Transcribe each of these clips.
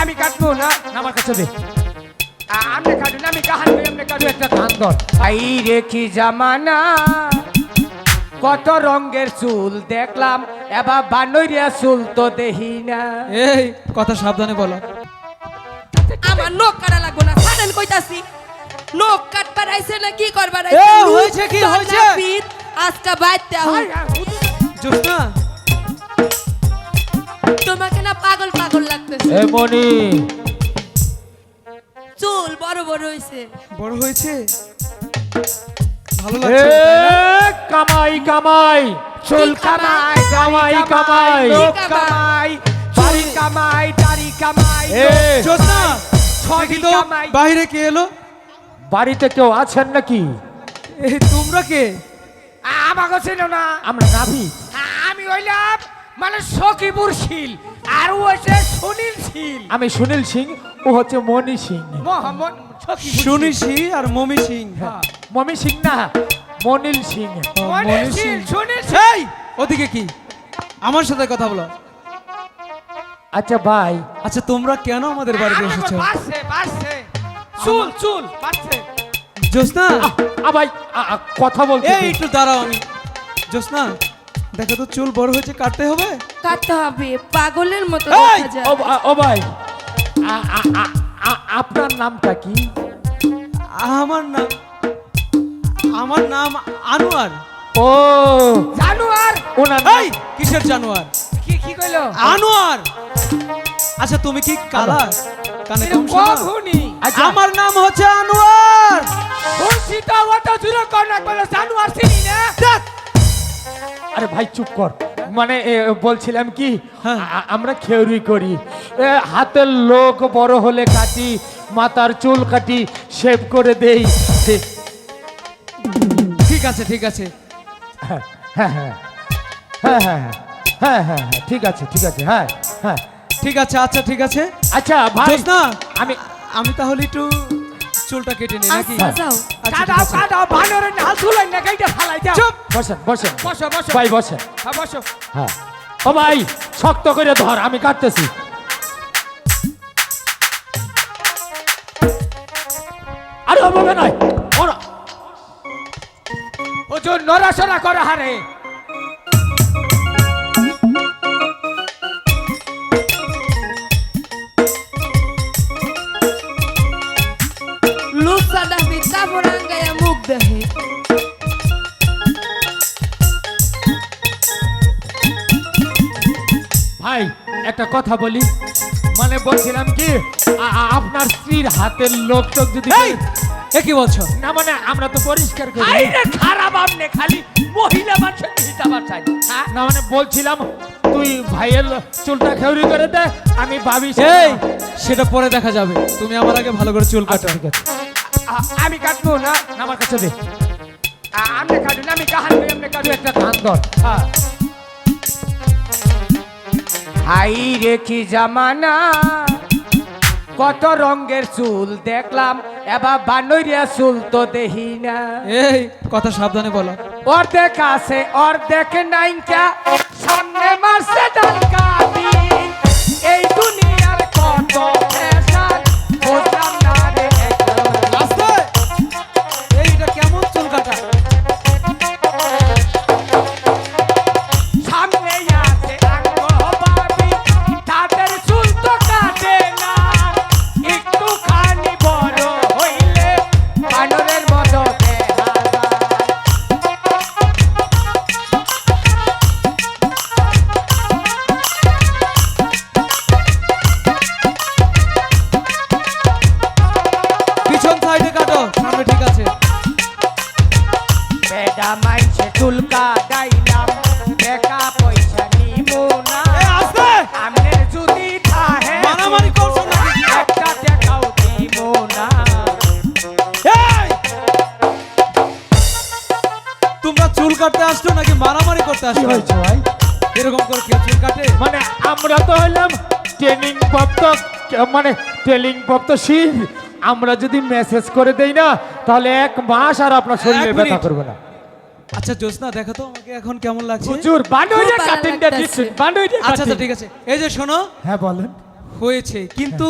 আমি কাটবো না, আমার কাছে দে। আপনি কাটুন, আমি কাহান করি, আপনি কাটুন। একটা গান ধর। আই রেখি জামানা, কত রঙের চুল দেখলাম, এবার বানরিয়া চুল তো দেখি না। এই কথা সাবধানে বলো। আমার নখ কাটা লাগবো না, সারেন কইতাছি। নখ কাটবার আইছে না কি করবার এ, আইছে? হয়েছে কি, হয়েছে? আজকে বাইতে আহ। জোসনা তোমাকে না পাগল পাগল লাগতেছে। এ মনি, চুল বড় বড় হইছে। বড় হয়েছে, ভালো এ লাগছে তাই না? কামাই কামাই, চুল কামাই, কামাই, দাড়ি কামাই। লোক কামাই, বাড়ি কামাই, দাড়ি কামাই, এ জোসনা ছবি দেখি তো কামাই। বাইরে কে এলো? বাড়িতে কেউ আছেন নাকি? এই তোমরা কে? আমাকে ছিল না, আমরা নাভি। আমি হইলাম মানে সকিপুর শীল, আর ও হচ্ছে সুনীল শীল। আমি সুনীল সিং, ও হচ্ছে মনি সিং। মোহাম্মদ সকিপুর শুনি সিং আর মমি সিং। মমি সিং না, মনিল সিং। সুনীল শীল, সুনীল শীল। এই ওদিকে কি, আমার সাথে কথা বলো। আচ্ছা ভাই, আচ্ছা তোমরা কেন আমাদের বাড়িতে এসেছো? বাড়ছে, বাড়ছে, চুল চুল বাড়ছে। জোসনা ভাই কথা বলতে এই দে। একটু দাঁড়াও, আমি জোসনা দেখো তো চুল বড় হয়েছে, কাটতে হবে। কাটতে হবে, পাগলের মতো এই! দেখা যায়। ও ভাই, আপনার নামটা কি? আমার নাম আনোয়ার। ও জানুয়ার, ওনার এই কিসের জানোয়ার? কি কি কইলো? আনোয়ার। আচ্ছা তুমি কি কালা, কানে কম শোনো? কখনি আচ্ছা, আমার নাম হচ্ছে আনোয়ার। খুশি তো অত জুড়ে কর না, কইলো জানুয়ার চিনি না। ধ্যাৎ, আরে ভাই চুপ কর। মানে বলছিলাম কি, হ্যাঁ। আমরা খেউরি করি, হাতের লোক বড় হলে কাটি, মাথার চুল কাটি, শেভ করে দেই। ঠিক আছে ঠিক আছে। হ্যাঁ হ্যাঁ হ্যাঁ হ্যাঁ হ্যাঁ হ্যাঁ হ্যাঁ হ্যাঁ, ঠিক আছে ঠিক আছে, হ্যাঁ হ্যাঁ। ঠিক আছে, আচ্ছা ঠিক আছে। আচ্ছা ভাই, জোসনা আমি আমি তাহলে একটু চুলটা কেটে নিই নাকি? আচ্ছা যাও। আচ্ছা, ঠিক কাদাও আছে। কাদাও বানরের নাল তুলাই না, গাইটা ফালাই দাও। চুপ। বসেন বসেন বসো বসো ভাই বসেন। হ্যাঁ বসো। হ্যাঁ ও ভাই, শক্ত করে ধর, আমি কাটতেছি। আরে হবে নাই, ওরা ও যে নড়াচড়া করে হারে। লুসা ডাবি কাপড় আঙ্গায়া মুখ দেখে। ভাই একটা কথা বলি, মানে বলছিলাম কি, আপনার স্ত্রীর হাতের লোক টোক যদি এই এ কি বলছো? না, মানে আমরা তো পরিষ্কার করি। আইরে খারাপ আমনে খালি মহিলা মানুষের হিসাব চাই। হ্যাঁ না মানে বলছিলাম, তুই ভাইয়ের চুলটা খেউরি করে দে, আমি ভাবি। এই সেটা পরে দেখা যাবে, তুমি আমার আগে ভালো করে চুল কাটো। ঠিক আছে, আমি কাটবো না, আমার কাছে দে। আপনি কাটুন, আমি কাহান করি, আপনি তুই কাটুন। একটা গান ধর। হাই রেখি জামানা, কত রঙের চুল দেখলাম, এবার বানরিয়া চুল তো দেখি না। এই কথা সাবধানে বলো। অর্ধেক আছে অর্ধেক নাইকা, সামনে মারছে ডালকা দিন। এই দুনিয়ার কত ফ্যাশন, বুঝলাম না রে একদম। আস্তে, এইটা কেমন চুল কাটা? সামনে আছে আঙ্গবাবি, তাদের চুল তো কাটে না। একটুখানি বড় হইলে বানরের মতো দেখা যায়। পিছন সাইডে কাটো, সামনে ঠিক আছে। বেডা মাইছে চুল কাটাইলাম, টাকা পয়সা নিমু না। এই আস্তে, আমনের যদি থাহে মারামারি করছো নাকি? একটা টাকাও দিমু না। এই তোমরা চুল কাটতে আসছো নাকি মারামারি করতে কি আসছো? হয়েছে ভাই? এরকম করে কেউ চুল কাটে? মানে আমরা তো হইলাম ট্রেনিং প্রাপ্ত, মানে ট্রেনিং প্রাপ্ত শিখ। আমরা যদি মেসেজ করে দেই না, তাহলে 1 মাস আর আপনার শরীরে এক ব্যথা মিনিট। করবে না। আচ্ছা জোসনা দেখো তো আমাকে এখন কেমন লাগছে? হুজুর বানরিয়া খুব ভালো কাটিং দিয়ে লাগতাছে। দিচ্ছেন, বানরিয়া আচ্ছা আচ্ছা কাটিং। ঠিক আছে। এই যে শোনো, হ্যাঁ বলেন। হয়েছে, কিন্তু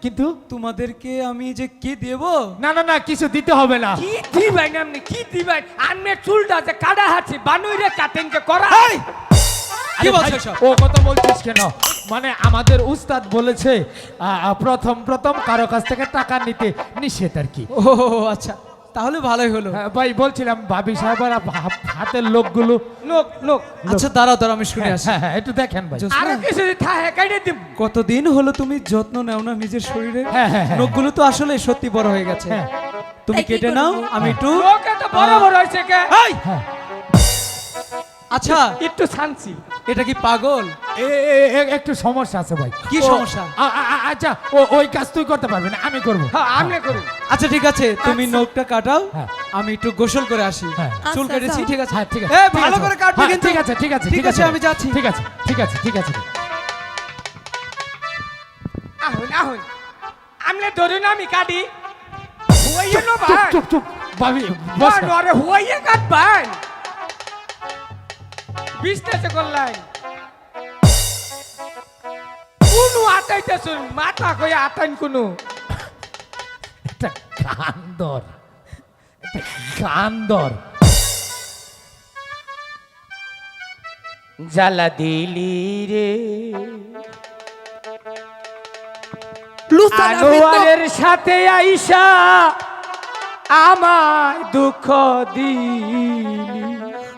কিন্তু তোমাদেরকে আমি যে কি দেব? না না না, কিছু দিতে হবে না। কি দিবেন আপনি, কি দিবেন? আপনি চুলটা যে কাটা হাঁচি বানুইরে কাটেন যে করা এই! কি আরে বলছো ভাই, সব? ও কথা বলছিস কেন? মানে আমাদের উস্তাদ বলেছে প্রথম প্রথম কারো কাছ থেকে টাকা নিতে নিষেধ আর কি। ও আচ্ছা, তাহলে ভালোই হলো। হ্যাঁ, ভাই বলছিলাম ভাবি সাহেব আর হাতের লোকগুলো। লোক লোক আচ্ছা দাঁড়াও দাঁড়াও, আমি শুনে আসি। হ্যাঁ হ্যাঁ, একটু দেখেন ভাই। জোসনা, আরো কিছু যদি থাকে কেটে দিব। কতদিন হলো তুমি যত্ন নেও না নিজের শরীরে? হ্যাঁ, হ্যাঁ, হ্যাঁ। নখগুলো তো আসলে সত্যি বড় হয়ে গেছে। হ্যাঁ। তুমি এই কি কেটে করবো? নাও, আমি একটু লোক এত বড় বড় হয়েছে কে? এই! হ্যাঁ। আচ্ছা, একটু শান্তি। এটা কি পাগল? একটু সমস্যা আছে ভাই। কি ও, সমস্যা? আচ্ছা ওই কাজ তুই করতে পারবি না, আমি করবো। হ্যাঁ আপনি করুন। আচ্ছা ঠিক আছে, তুমি নখটা কাটাও, হ্যাঁ। আমি একটু গোসল করে আসি। হ্যাঁ। চুল আচ্ছা, কেটেছি, আচ্ছা। ঠিক আছে? হ্যাঁ ঠিক আছে। এ, ঠিক ভালো আছে। করে কাটবে হ্যাঁ, কিন্তু। ঠিক আছে ঠিক আছে ঠিক আছে, আমি যাচ্ছি। ঠিক আছে ঠিক আছে ঠিক আছে। আহুন আহুন আমলে ধরুন আমি কাটি হইয়ে নো চুপ ভাই চুপ চুপ ভাবি বস না। নরে হইয়ে কাট ভাই বিজনেস করলাই কোন আটাইতেছুন মাথা কই আটাইন কোন একটা গান্দর, একটা গান্দর। জ্বালা দিলি রে লুসানা আনোয়ারের সাথে আইসা আমায় দুঃখ দিলি।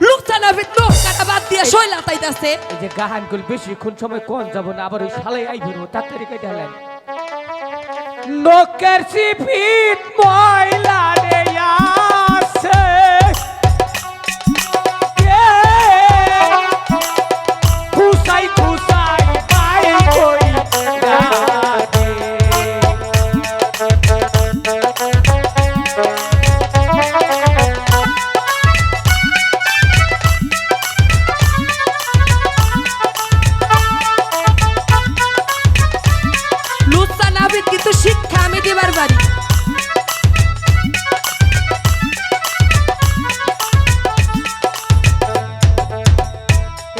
লুসানা ভিত নখ কাটা বাদ দিয়ে শৈলা তাইতাছে। এই যে গাহান গুল বেশিক্ষণ সময় কোন যাব না, আবার ওই শালাই আইবির তাড়াতাড়ি কেটে হলেন নকের সিপিট ময়লা রে আছে খুসাই খুসাই পাই কই রাতে। লুসানা ভিত কিন্তু শিক্ষা আমি দিবার বাড়ি।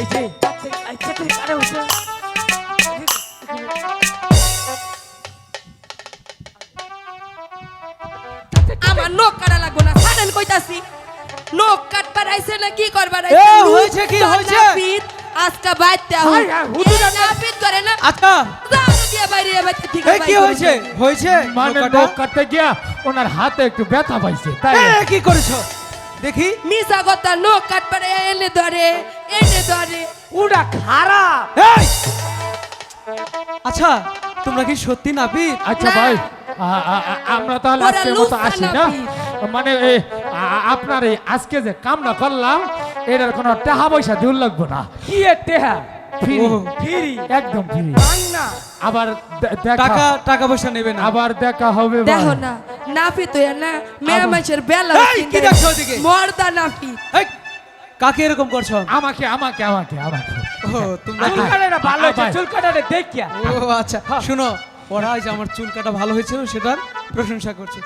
এই যে আচ্ছা তুই আরে হচ্ছে আমার নখ কাটা লাগবো না, ছাড়েন কইতাছি। নখ কাটবার আইছে না কি করবার এ, আইছে? হয়েছে কি, লুসানা হয়েছে? ভিত আজকা বাইতে আহ। হাই, হাই, হুজুর না ভিত করে না। আচ্ছা, জানো দিয়ে বাইরে বাইতে ঠিক এই কি হয়েছে? হয়েছে মানে নৌকাটা? লোক কাটতে গিয়া ওনার হাতে একটু ব্যথা পাইছে তাই। এ, কি করেছো দেখি? মিসা কথা নখ কাটবার এনে ধরে ওটা খারাপ। এই! আচ্ছা, তোমরা কি সত্যি নাপিত? আচ্ছা না। ভাই আমরা তাহলে ওরা আজকের মতো লুচ্চা আসি না। নাপিত। মানে আপনার এই আজকে যে কামনা করলাম এটার কোনো টাকা পয়সা দিউল লাগবো না, কি এ টেহা ফ্রি ও। ফ্রি একদম ফ্রি। বাংনা আবার টাকা দেখা টাকা পয়সা নেবে না। আবার দেখা হবে ভাই। দেখো না নাফি তো না মেয়ে মানুষের বেলা এই, কি দেখছো ওদিকে? মর্দা নাফি। এই, কাকে এরকম করছো? আমাকে আমাকে আমাকে আমাকে ও তোমরা চুল কাটাটা ভালো হয়েছে, ভাই। চুল কাটাটা দেখিয়া ও আচ্ছা, শুনো, ওরা যে আমার চুল কাটা ভালো হয়েছিল সেটার প্রশংসা করছে।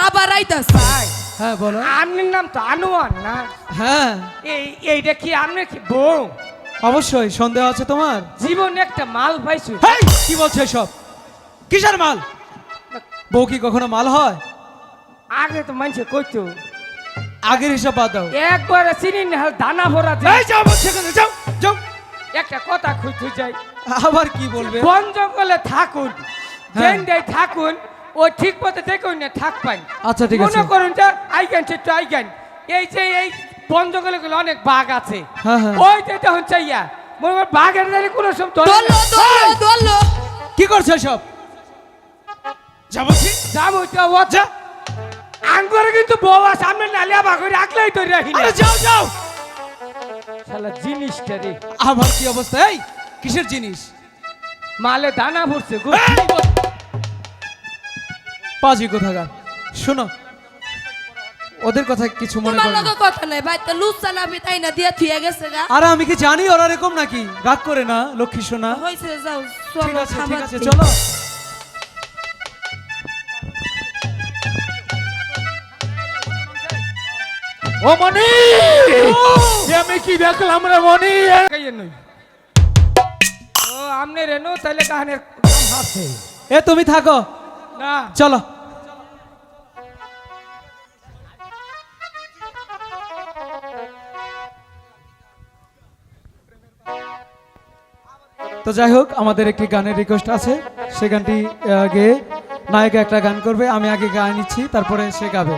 আবার আইতাস ভাই হ্যাঁ বলো। আপনার নাম তো আনোয়ার না? হ্যাঁ এইটা কি আপনার কি বউ? অবশ্যই, সন্দেহ আছে তোমার? জীবনে একটা মাল পাইছো? হেই, কি বলছো এসব? কিসের মাল? বউ কি কখনো মাল হয়? আগে তো মানুষে কইতো আগের হিসাব বাদ দাও। একবারে চিনি না দানা ভরা এই যায়। যাও বলছে কেন? যাও যাও। একটা কথা কইতে যাই, আবার কি বলবে? বন জঙ্গলে থাকুন হ্যাঁ। যেন থাকুন ও ঠিক মতো দেখুন না থাক পাই। আচ্ছা ঠিক আছে। মনে করুন যে আইগান একটু আইগান এই যে এই বন জঙ্গলে গুলো অনেক বাঘ আছে, হ্যাঁ, হ্যাঁ। ওই যে তখন চাইয়া মনে করেন বাঘের দাঁড়ি কোনো সময় ধরে দললো না। দললো দললো কি করছো এসব? যা বলছি। যাবো তো ও যা আঙ্গুরে কিন্তু বউ সামনে নালিয়া বাঘ রাখলেই তো রাখি না আরে যাও যাও। শালা জিনিসটা রে আবার কি অবস্থা? এই কিসের জিনিস? মালে দানা ভরছে গো। এই বল। পাজি কোথাকার। শোনো, ওদের কথা কিছু মনে তোমার করো না। লগে কথা নাই ভাই, তো লুসা নাফি তাই না দিয়া থুইয়া গেছে গা। আরে আমি কি জানি ওরা এরকম নাকি? রাগ করে না লক্ষ্মী সোনা। হইছে যাও ঠিক চলো আছে ঠিক খাবার আছে, দিই। চলো। ও মনি, এ আমি কি দেখলাম রে মনি? কাইয়ে নই ও আমনে রেনো তাইলে কাহানের কাম আছে এ তুমি থাকো, না চলো। তো যাই হোক, আমাদের একটি গানের রিকোয়েস্ট আছে, সে গানটি গেয়ে নায়িকা একটা গান করবে, আমি আগে গায়ে নিচ্ছি, তারপরে সে গাবে।